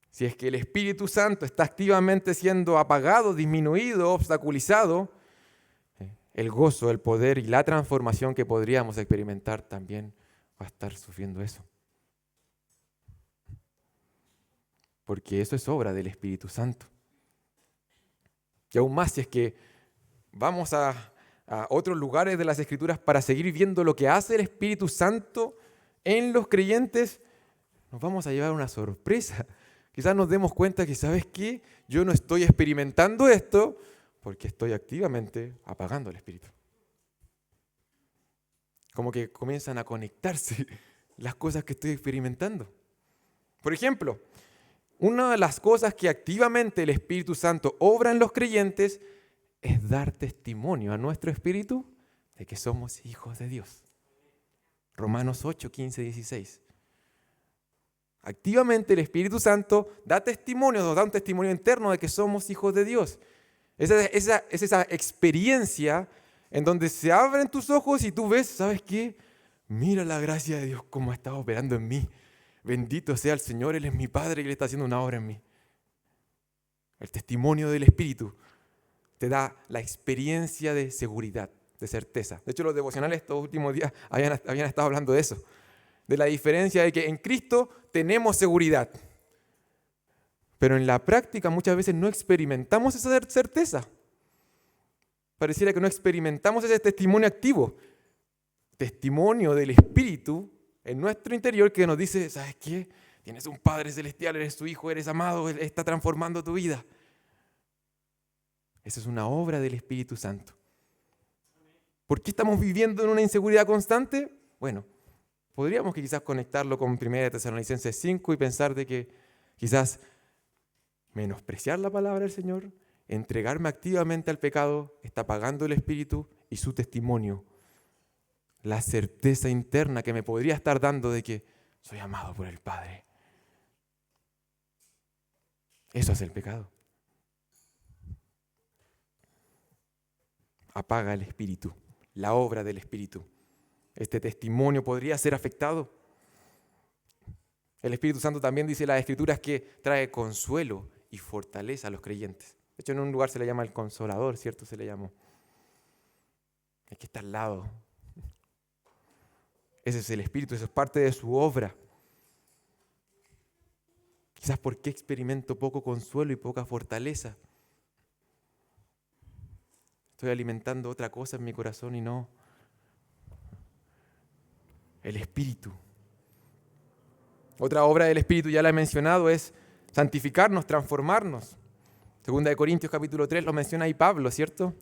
Si es que el Espíritu Santo está activamente siendo apagado, disminuido, obstaculizado, el gozo, el poder y la transformación que podríamos experimentar también va a estar sufriendo eso. Porque eso es obra del Espíritu Santo. Y aún más, si es que vamos a otros lugares de las Escrituras para seguir viendo lo que hace el Espíritu Santo en los creyentes, nos vamos a llevar una sorpresa. Quizás nos demos cuenta que, ¿sabes qué? Yo no estoy experimentando esto porque estoy activamente apagando el Espíritu. Como que comienzan a conectarse las cosas que estoy experimentando. Por ejemplo, una de las cosas que activamente el Espíritu Santo obra en los creyentes es dar testimonio a nuestro espíritu de que somos hijos de Dios. Romanos 8, 15, 16. Activamente el Espíritu Santo da testimonio, nos da un testimonio interno de que somos hijos de Dios. Es esa experiencia en donde se abren tus ojos y tú ves, ¿sabes qué? Mira la gracia de Dios cómo está operando en mí. Bendito sea el Señor, Él es mi Padre y Él está haciendo una obra en mí. El testimonio del Espíritu te da la experiencia de seguridad, de certeza. De hecho, los devocionales estos últimos días habían estado hablando de eso. De la diferencia de que en Cristo tenemos seguridad. Pero en la práctica muchas veces no experimentamos esa certeza. Pareciera que no experimentamos ese testimonio activo. Testimonio del Espíritu en nuestro interior que nos dice, ¿sabes qué? Tienes un Padre Celestial, eres tu Hijo, eres amado, Él está transformando tu vida. Esa es una obra del Espíritu Santo. ¿Por qué estamos viviendo en una inseguridad constante? Bueno, podríamos quizás conectarlo con 1 Tesalonicenses 5 y pensar de que quizás menospreciar la palabra del Señor, entregarme activamente al pecado, está apagando el Espíritu y su testimonio. La certeza interna que me podría estar dando de que soy amado por el Padre. Eso es el pecado. Apaga el Espíritu, la obra del Espíritu. Este testimonio podría ser afectado. El Espíritu Santo también dice en las Escrituras que trae consuelo y fortaleza a los creyentes. De hecho, en un lugar se le llama el Consolador, ¿cierto? Se le llamó. El que está al lado. Ese es el Espíritu, eso es parte de su obra. Quizás ¿por qué experimento poco consuelo y poca fortaleza? Estoy alimentando otra cosa en mi corazón y no el Espíritu. Otra obra del Espíritu, ya la he mencionado, es santificarnos, transformarnos. Segunda de Corintios capítulo 3 lo menciona ahí Pablo, ¿cierto?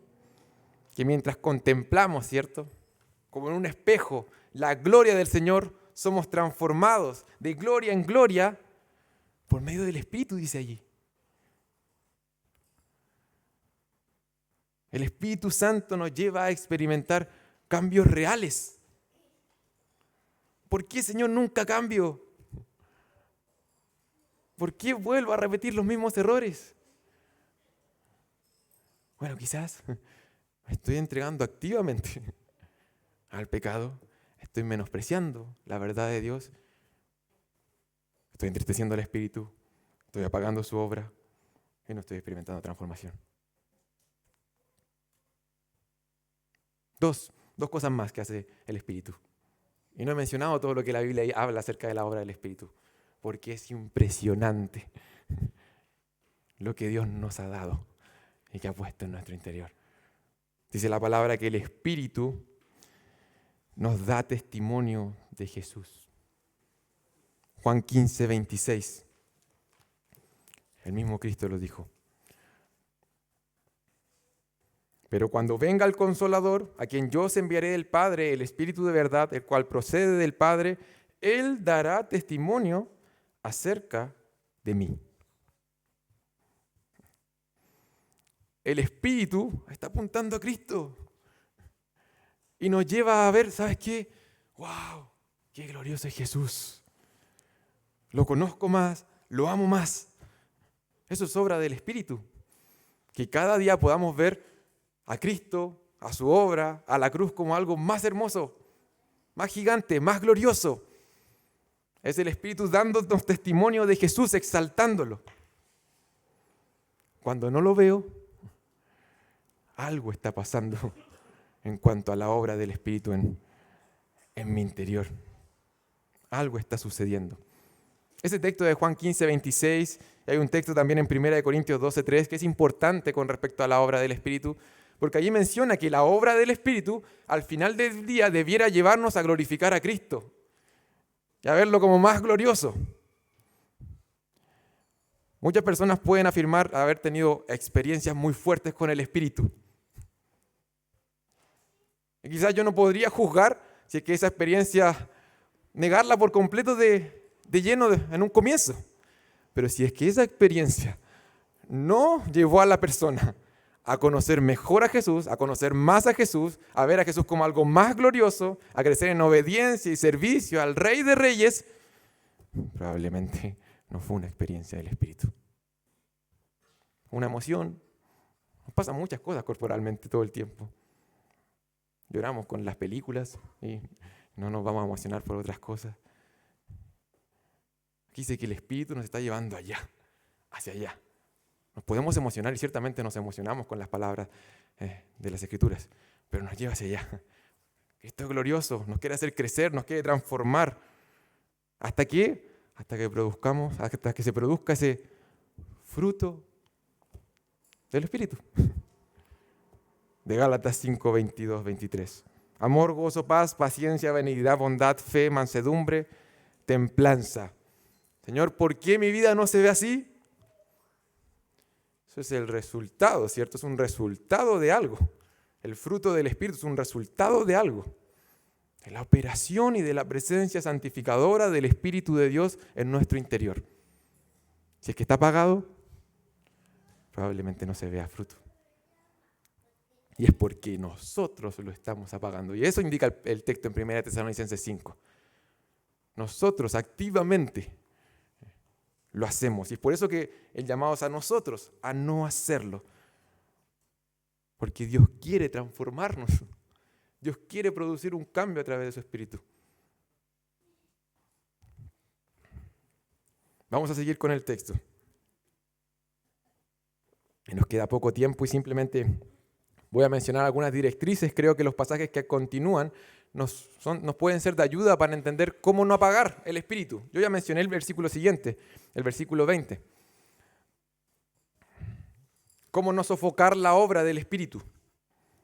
Que mientras contemplamos, ¿cierto? Como en un espejo, la gloria del Señor, somos transformados de gloria en gloria por medio del Espíritu, dice allí. El Espíritu Santo nos lleva a experimentar cambios reales. ¿Por qué, Señor, nunca cambio? ¿Por qué vuelvo a repetir los mismos errores? Bueno, quizás me estoy entregando activamente al pecado, estoy menospreciando la verdad de Dios, estoy entristeciendo al Espíritu, estoy apagando su obra y no estoy experimentando transformación. Dos cosas más que hace el Espíritu. Y no he mencionado todo lo que la Biblia habla acerca de la obra del Espíritu, porque es impresionante lo que Dios nos ha dado y que ha puesto en nuestro interior. Dice la palabra que el Espíritu nos da testimonio de Jesús. Juan 15, 26. El mismo Cristo lo dijo. Pero cuando venga el Consolador, a quien yo os enviaré del Padre, el Espíritu de verdad, el cual procede del Padre, Él dará testimonio acerca de mí. El Espíritu está apuntando a Cristo y nos lleva a ver, ¿sabes qué? ¡Wow! ¡Qué glorioso es Jesús! Lo conozco más, lo amo más. Eso es obra del Espíritu. Que cada día podamos ver a Cristo, a su obra, a la cruz como algo más hermoso, más gigante, más glorioso. Es el Espíritu dándonos testimonio de Jesús, exaltándolo. Cuando no lo veo, algo está pasando en cuanto a la obra del Espíritu en mi interior. Algo está sucediendo. Ese texto de Juan 15, 26, hay un texto también en 1 Corintios 12, 3, que es importante con respecto a la obra del Espíritu, porque allí menciona que la obra del Espíritu, al final del día, debiera llevarnos a glorificar a Cristo y a verlo como más glorioso. Muchas personas pueden afirmar haber tenido experiencias muy fuertes con el Espíritu. Y quizás yo no podría juzgar si es que esa experiencia, negarla por completo de lleno en un comienzo. Pero si es que esa experiencia no llevó a la persona a conocer mejor a Jesús, a conocer más a Jesús, a ver a Jesús como algo más glorioso, a crecer en obediencia y servicio al Rey de Reyes, probablemente no fue una experiencia del Espíritu. Una emoción. Nos pasan muchas cosas corporalmente todo el tiempo. Lloramos con las películas y no nos vamos a emocionar por otras cosas. Aquí dice que el Espíritu nos está llevando allá, hacia allá. Nos podemos emocionar y ciertamente nos emocionamos con las palabras de las Escrituras, pero nos lleva hacia allá. Cristo es glorioso, nos quiere hacer crecer, nos quiere transformar. ¿Hasta qué? Hasta que se produzca ese fruto del Espíritu. De Gálatas 5, 22, 23. Amor, gozo, paz, paciencia, benignidad, bondad, fe, mansedumbre, templanza. Señor, ¿por qué mi vida no se ve así? Eso es el resultado, ¿cierto? Es un resultado de algo. El fruto del Espíritu es un resultado de algo. De la operación y de la presencia santificadora del Espíritu de Dios en nuestro interior. Si es que está apagado, probablemente no se vea fruto. Y es porque nosotros lo estamos apagando. Y eso indica el texto en 1 Tesalonicenses 5. Nosotros activamente lo hacemos. Y es por eso que el llamado es a nosotros, a no hacerlo. Porque Dios quiere transformarnos. Dios quiere producir un cambio a través de su Espíritu. Vamos a seguir con el texto. Y nos queda poco tiempo y simplemente voy a mencionar algunas directrices. Creo que los pasajes que continúan nos pueden ser de ayuda para entender cómo no apagar el Espíritu. Yo ya mencioné el versículo siguiente, el versículo 20. Cómo no sofocar la obra del Espíritu.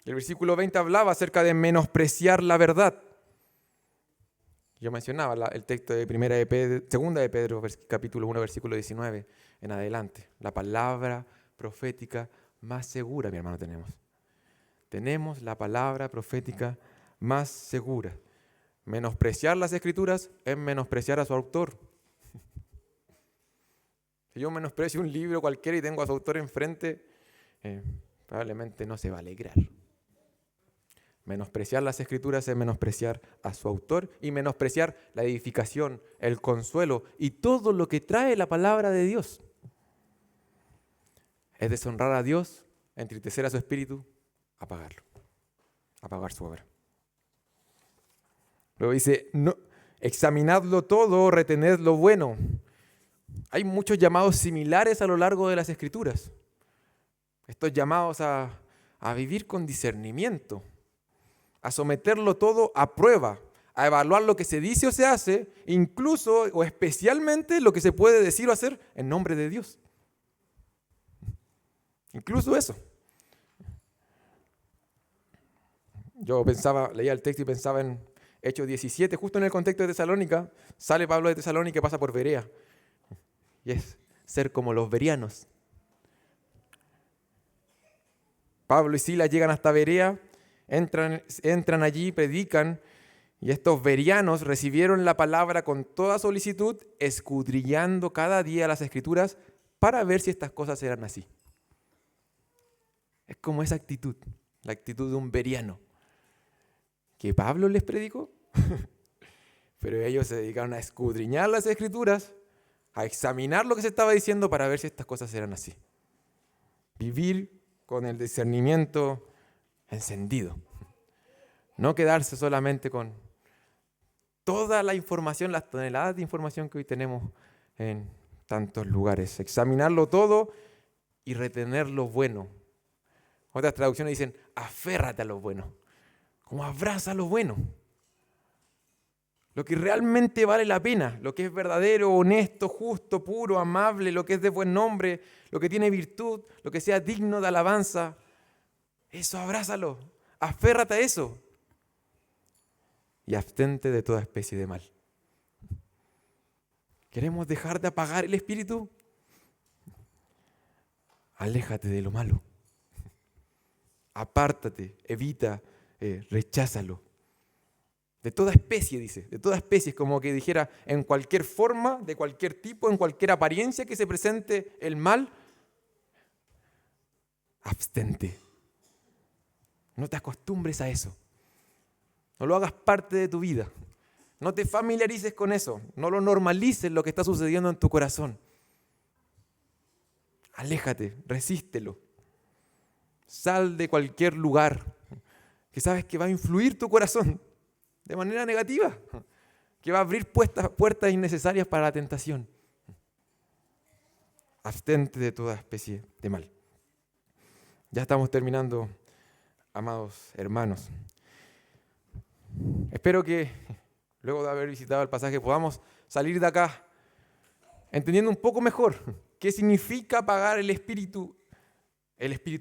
El versículo 20 hablaba acerca de menospreciar la verdad. Yo mencionaba el texto de 2 de Pedro, capítulo 1, versículo 19 en adelante. La palabra profética más segura, mi hermano, tenemos. Tenemos la palabra profética más segura. Menospreciar las Escrituras es menospreciar a su autor. Si yo menosprecio un libro cualquiera y tengo a su autor enfrente, probablemente no se va a alegrar. Menospreciar las Escrituras es menospreciar a su autor y menospreciar la edificación, el consuelo y todo lo que trae la palabra de Dios. Es deshonrar a Dios, entristecer a su espíritu, apagarlo, apagar su obra. Luego dice, no, examinadlo todo, retened lo bueno. Hay muchos llamados similares a lo largo de las Escrituras. Estos llamados a vivir con discernimiento, a someterlo todo a prueba, a evaluar lo que se dice o se hace, incluso o especialmente lo que se puede decir o hacer en nombre de Dios. Incluso eso. Yo leía el texto y pensaba en Hechos 17, justo en el contexto de Tesalónica, sale Pablo de Tesalónica y pasa por Berea. Y es ser como los bereanos. Pablo y Silas llegan hasta Berea, entran allí, predican, y estos bereanos recibieron la palabra con toda solicitud, escudriñando cada día las Escrituras para ver si estas cosas eran así. Es como esa actitud, la actitud de un bereano, que Pablo les predicó, pero ellos se dedicaron a escudriñar las Escrituras, a examinar lo que se estaba diciendo para ver si estas cosas eran así. Vivir con el discernimiento encendido. No quedarse solamente con toda la información, las toneladas de información que hoy tenemos en tantos lugares. Examinarlo todo y retener lo bueno. Otras traducciones dicen, aférrate a lo bueno. Como abraza lo bueno. Lo que realmente vale la pena, lo que es verdadero, honesto, justo, puro, amable, lo que es de buen nombre, lo que tiene virtud, lo que sea digno de alabanza. Eso abrázalo, aférrate a eso. Y abstente de toda especie de mal. ¿Queremos dejar de apagar el espíritu? Aléjate de lo malo. Apártate, evita, recházalo. De toda especie, dice, de toda especie, es como que dijera en cualquier forma, de cualquier tipo, en cualquier apariencia que se presente el mal, abstente. No te acostumbres a eso. No lo hagas parte de tu vida. No te familiarices con eso. No lo normalices lo que está sucediendo en tu corazón. Aléjate, resístelo. Sal de cualquier lugar que sabes que va a influir tu corazón de manera negativa, que va a abrir puertas innecesarias para la tentación. Abstente de toda especie de mal. Ya estamos terminando, amados hermanos. Espero que luego de haber visitado el pasaje podamos salir de acá entendiendo un poco mejor qué significa apagar el Espíritu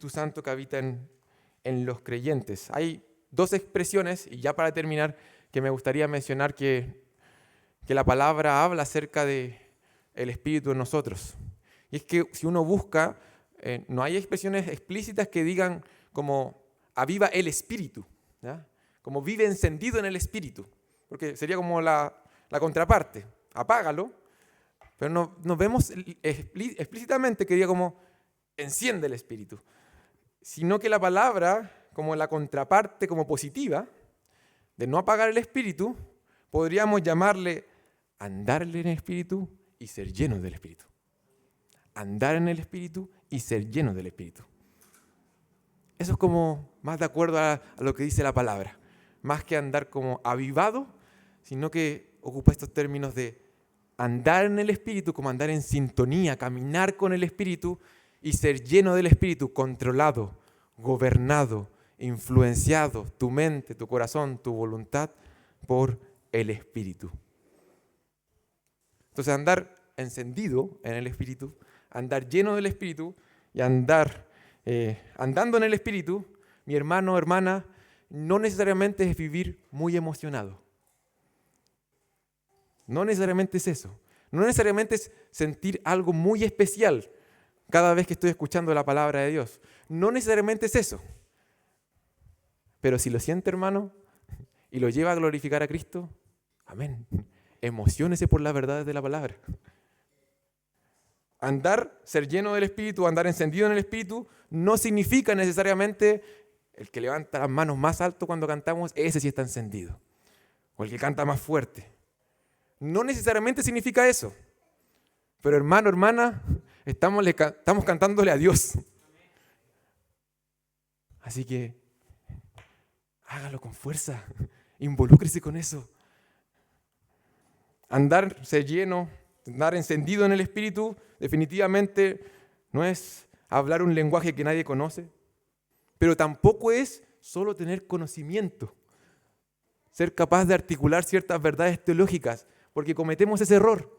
Santo que habita en los creyentes. Hay dos expresiones, y ya para terminar, que me gustaría mencionar que la palabra habla acerca del Espíritu en nosotros. Y es que si uno busca, no hay expresiones explícitas que digan como aviva el Espíritu, ¿ya? Como vive encendido en el Espíritu, porque sería como la contraparte, apágalo, pero no vemos explícitamente que diga como enciende el Espíritu, sino que la palabra, como la contraparte, como positiva, de no apagar el Espíritu, podríamos llamarle andar en el Espíritu y ser llenos del Espíritu. Andar en el Espíritu y ser llenos del Espíritu. Eso es como más de acuerdo a lo que dice la palabra. Más que andar como avivado, sino que ocupa estos términos de andar en el Espíritu, como andar en sintonía, caminar con el Espíritu y ser lleno del Espíritu, controlado, gobernado, influenciado, tu mente, tu corazón, tu voluntad por el Espíritu. Entonces andar encendido en el Espíritu, andar lleno del Espíritu y andando en el Espíritu, mi hermano, hermana, no necesariamente es vivir muy emocionado. No necesariamente es eso. No necesariamente es sentir algo muy especial cada vez que estoy escuchando la palabra de Dios. No necesariamente es eso. Pero si lo siente, hermano, y lo lleva a glorificar a Cristo, amén. Emociónese por las verdades de la palabra. Ser lleno del Espíritu, andar encendido en el Espíritu, no significa necesariamente El que levanta las manos más alto cuando cantamos, ese sí está encendido. O el que canta más fuerte. No necesariamente significa eso. Pero hermano, hermana, estamos cantándole a Dios. Así que hágalo con fuerza. Involúcrese con eso. Andarse lleno, andar encendido en el Espíritu, definitivamente no es hablar un lenguaje que nadie conoce, pero tampoco es solo tener conocimiento, ser capaz de articular ciertas verdades teológicas, porque cometemos ese error.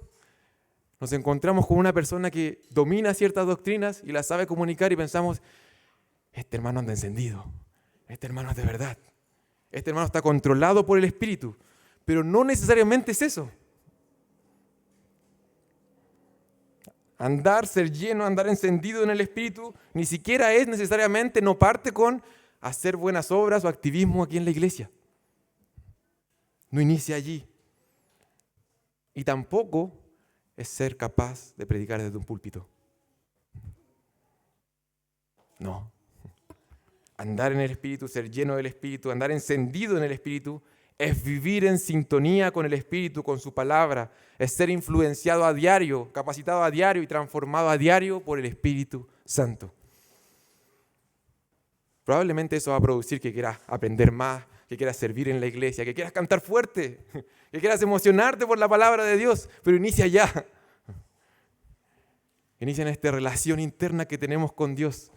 Nos encontramos con una persona que domina ciertas doctrinas y las sabe comunicar y pensamos, este hermano anda encendido, este hermano es de verdad, este hermano está controlado por el Espíritu, pero no necesariamente es eso. Andar, ser lleno, andar encendido en el Espíritu, ni siquiera es necesariamente, no parte con hacer buenas obras o activismo aquí en la iglesia. No inicia allí. Y tampoco es ser capaz de predicar desde un púlpito. No. Andar en el Espíritu, ser lleno del Espíritu, andar encendido en el Espíritu, es vivir en sintonía con el Espíritu, con su palabra, es ser influenciado a diario, capacitado a diario y transformado a diario por el Espíritu Santo. Probablemente eso va a producir que quieras aprender más, que quieras servir en la iglesia, que quieras cantar fuerte, que quieras emocionarte por la palabra de Dios, pero inicia ya. Inicia en esta relación interna que tenemos con Dios,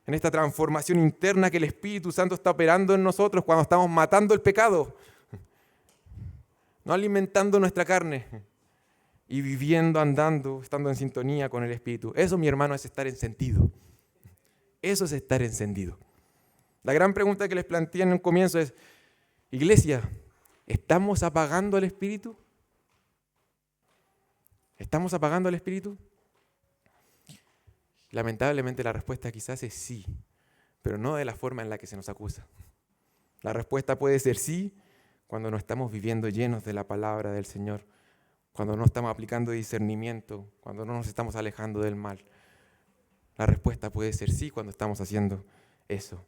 en esta transformación interna que el Espíritu Santo está operando en nosotros cuando estamos matando el pecado, no alimentando nuestra carne y viviendo, andando, estando en sintonía con el Espíritu. Eso, mi hermano, es estar encendido. Eso es estar encendido. La gran pregunta que les planteé en un comienzo es, iglesia, ¿estamos apagando el Espíritu? ¿Estamos apagando el Espíritu? Lamentablemente la respuesta quizás es sí, pero no de la forma en la que se nos acusa. La respuesta puede ser sí cuando no estamos viviendo llenos de la palabra del Señor, cuando no estamos aplicando discernimiento, cuando no nos estamos alejando del mal. La respuesta puede ser sí cuando estamos haciendo eso.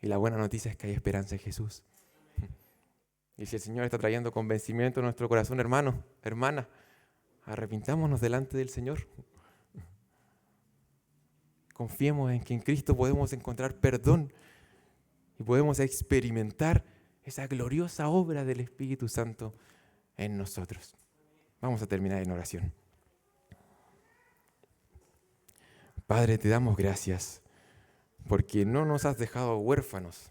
Y la buena noticia es que hay esperanza en Jesús. Y si el Señor está trayendo convencimiento a nuestro corazón, hermano, hermana, arrepintámonos delante del Señor. Confiemos en que en Cristo podemos encontrar perdón y podemos experimentar esa gloriosa obra del Espíritu Santo en nosotros. Vamos a terminar en oración. Padre, te damos gracias porque no nos has dejado huérfanos.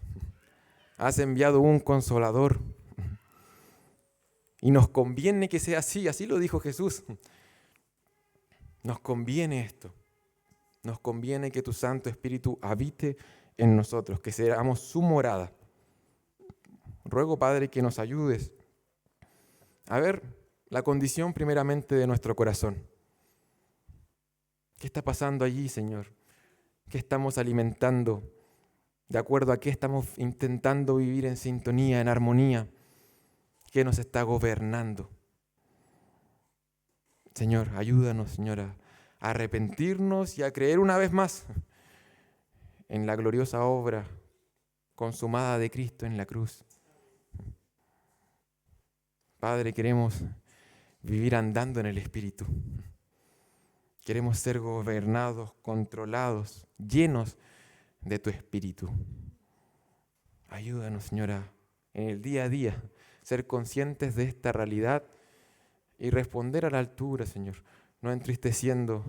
Has enviado un consolador y nos conviene que sea así, así lo dijo Jesús. Nos conviene esto. Nos conviene que tu Santo Espíritu habite en nosotros, que seamos su morada. Ruego, Padre, que nos ayudes a ver la condición primeramente de nuestro corazón. ¿Qué está pasando allí, Señor? ¿Qué estamos alimentando? ¿De acuerdo a qué estamos intentando vivir en sintonía, en armonía? ¿Qué nos está gobernando? Señor, ayúdanos, Señora, a arrepentirnos y a creer una vez más en la gloriosa obra consumada de Cristo en la cruz. Padre, queremos vivir andando en el Espíritu. Queremos ser gobernados, controlados, llenos de tu Espíritu. Ayúdanos, Señora, en el día a día, ser conscientes de esta realidad y responder a la altura, Señor, no entristeciendo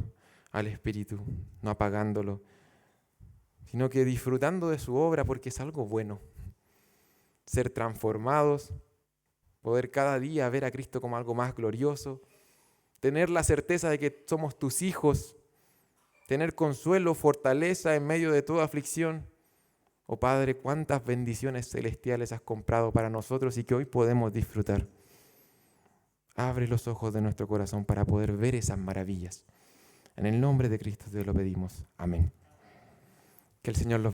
al Espíritu, no apagándolo, sino que disfrutando de su obra porque es algo bueno. Ser transformados, poder cada día ver a Cristo como algo más glorioso, tener la certeza de que somos tus hijos, tener consuelo, fortaleza en medio de toda aflicción. Oh Padre, cuántas bendiciones celestiales has comprado para nosotros y que hoy podemos disfrutar. Abre los ojos de nuestro corazón para poder ver esas maravillas. En el nombre de Cristo te lo pedimos. Amén. Que el Señor los